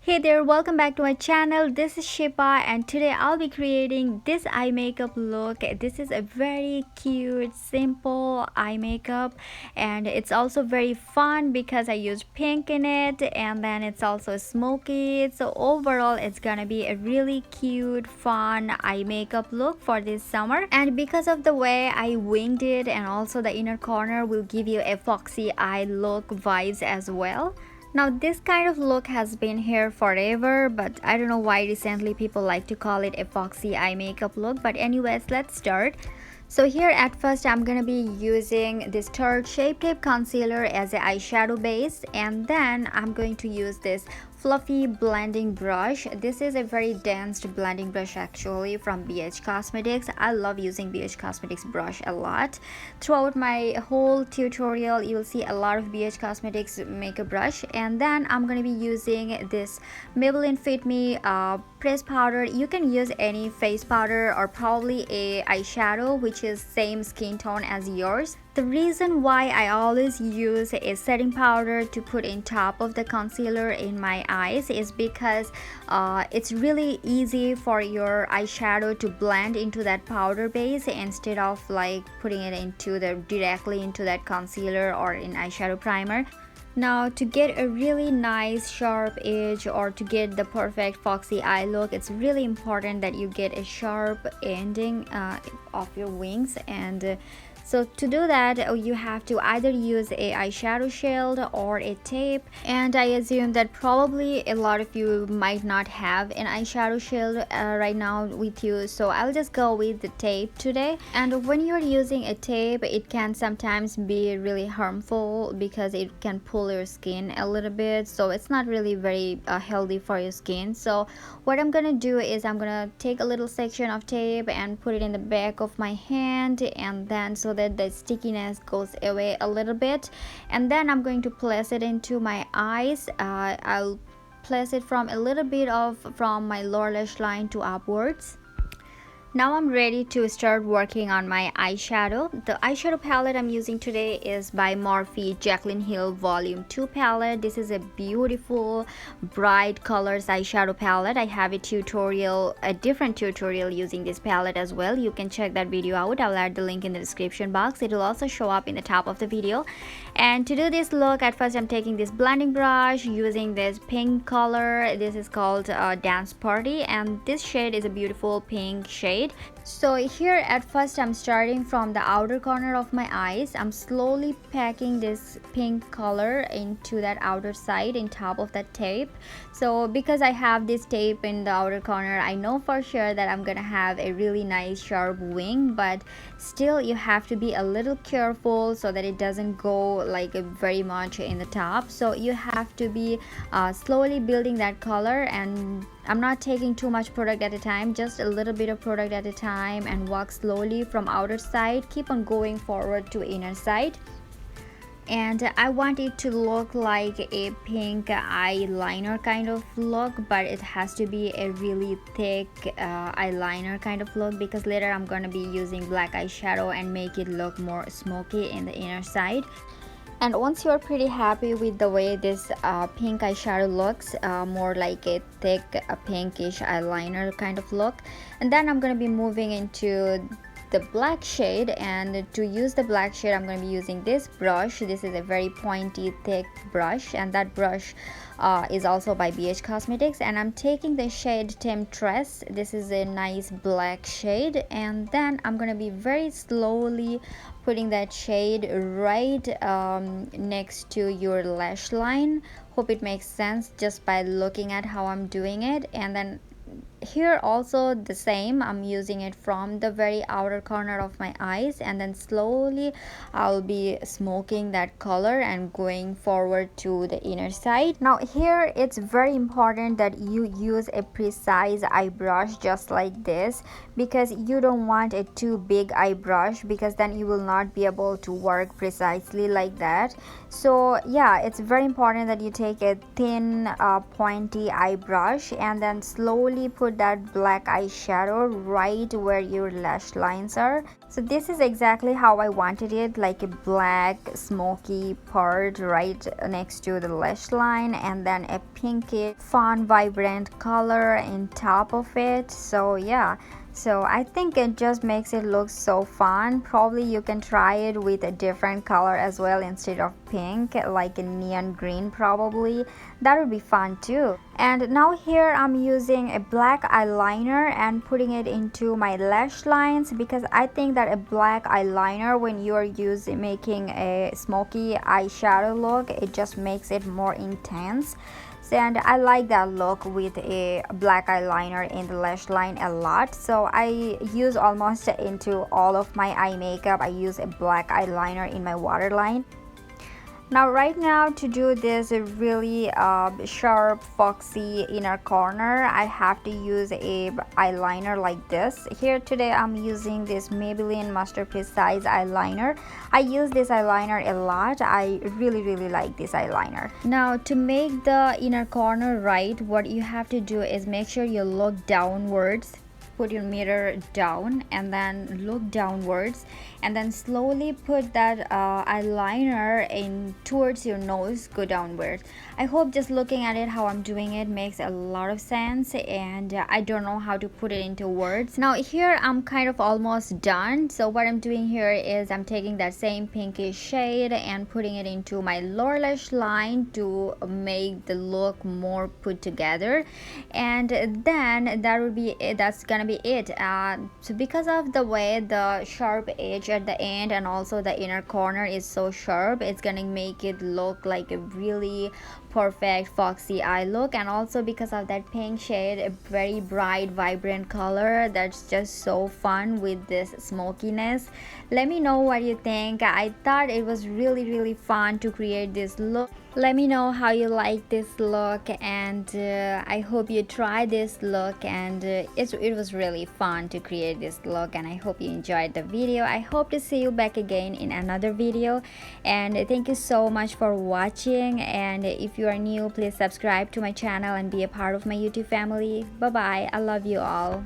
Hey there, welcome back to my channel. This is Shepa and today I'll be creating this eye makeup look. This is a very cute, simple eye makeup and it's also very fun because I used pink in it and then it's also smoky. So overall it's gonna be a really cute, fun eye makeup look for this summer. And because of the way I winged it and also the inner corner will give you a foxy eye look vibes as well. Now this kind of look has been here forever, but I don't know why recently people like to call it a foxy eye makeup look. But anyways, let's start. So here at first I'm gonna be using this Tarte Shape Tape Concealer as an eyeshadow base, and then I'm going to use this fluffy blending brush. This is a very dense blending brush actually from BH Cosmetics. I love using BH Cosmetics brush a lot. Throughout my whole tutorial you'll see a lot of BH Cosmetics makeup brush, and then I'm going to be using this Maybelline Fit Me press powder. You can use any face powder or probably a eyeshadow which is same skin tone as yours. The reason why I always use a setting powder to put in top of the concealer in my eyes is because it's really easy for your eyeshadow to blend into that powder base instead of like putting it into the directly into that concealer or in eyeshadow primer. Now to get a really nice sharp edge or to get the perfect foxy eye look, it's really important that you get a sharp ending of your wings. And so to do that you have to either use a eyeshadow shield or a tape, and I assume that probably a lot of you might not have an eyeshadow shield right now with you, so I'll just go with the tape today. And when you're using a tape it can sometimes be really harmful because it can pull your skin a little bit, so it's not really very healthy for your skin. So what I'm gonna do is I'm gonna take a little section of tape and put it in the back of my hand, and then so that the stickiness goes away a little bit, and then I'm going to place it into my eyes. I'll place it from a little bit of from my lower lash line to upwards. Now I'm ready to start working on my eyeshadow. The eyeshadow palette I'm using today is by Morphe Jaclyn Hill Volume 2 palette. This is a beautiful bright colors eyeshadow palette. I have a different tutorial using this palette as well. You can check that video out. I'll add the link in the description box. It will also show up in the top of the video. And to do this look, at first I'm taking this blending brush using this pink color. This is called Dance Party, and this shade is a beautiful pink shade. So here at first I'm starting from the outer corner of my eyes. I'm slowly packing this pink color into that outer side in top of that tape. So because I have this tape in the outer corner, I know for sure that I'm gonna have a really nice sharp wing, but still you have to be a little careful so that it doesn't go like very much in the top. So you have to be slowly building that color, and I'm not taking too much product at a time, just a little bit of product at a time, and walk slowly from outer side, keep on going forward to inner side. And I want it to look like a pink eyeliner kind of look, but it has to be a really thick eyeliner kind of look because later I'm gonna be using black eyeshadow and make it look more smoky in the inner side. And once you're pretty happy with the way this pink eyeshadow looks, more like a thick pinkish eyeliner kind of look, and then I'm going to be moving into the black shade. And to use the black shade I'm going to be using this brush. This is a very pointy thick brush, and that brush is also by BH Cosmetics, and I'm taking the shade Temptress. This is a nice black shade, and then I'm gonna be very slowly putting that shade right next to your lash line. Hope it makes sense just by looking at how I'm doing it. And then here also the same, I'm using it from the very outer corner of my eyes, and then slowly I'll be smoking that color and going forward to the inner side. Now here it's very important that you use a precise eye brush just like this, because you don't want a too big eye brush because then you will not be able to work precisely like that. So yeah, it's very important that you take a thin pointy eye brush and then slowly put put that black eyeshadow right where your lash lines are. So this is exactly how I wanted it, like a black smoky part right next to the lash line, and then a pinkish fun vibrant color in top of it. So yeah, so I think it just makes it look so fun. Probably you can try it with a different color as well instead of pink, like a neon green probably. That would be fun too. And now here I'm using a black eyeliner and putting it into my lash lines, because I think that a black eyeliner, when you are making a smoky eyeshadow look, it just makes it more intense. And I like that look with a black eyeliner in the lash line a lot. So I use almost into all of my eye makeup, I use a black eyeliner in my waterline. Now right now, to do this really sharp foxy inner corner, I have to use a eyeliner like this. Here today I'm using this Maybelline Masterpiece Size eyeliner. I use this eyeliner a lot. I really like this eyeliner. Now to make the inner corner right, what you have to do is make sure you look downwards. Put your mirror down and then look downwards, and then slowly put that eyeliner in towards your nose, go downwards. I hope just looking at it how I'm doing it makes a lot of sense, and I don't know how to put it into words. Now here I'm kind of almost done. So what I'm doing here is I'm taking that same pinkish shade and putting it into my lower lash line to make the look more put together, and then that would be it. That's gonna be it. So because of the way the sharp edge at the end and also the inner corner is so sharp, it's gonna make it look like a really perfect foxy eye look. And also because of that pink shade, a very bright vibrant color that's just so fun with this smokiness. Let me know what you think. I thought it was really fun to create this look. Let me know how you like this look, and I hope you try this look, and it was really fun to create this look, and I hope you enjoyed the video. I hope to see you back again in another video, and thank you so much for watching. And if you are new, please subscribe to my channel and be a part of my YouTube family. Bye bye. I love you all.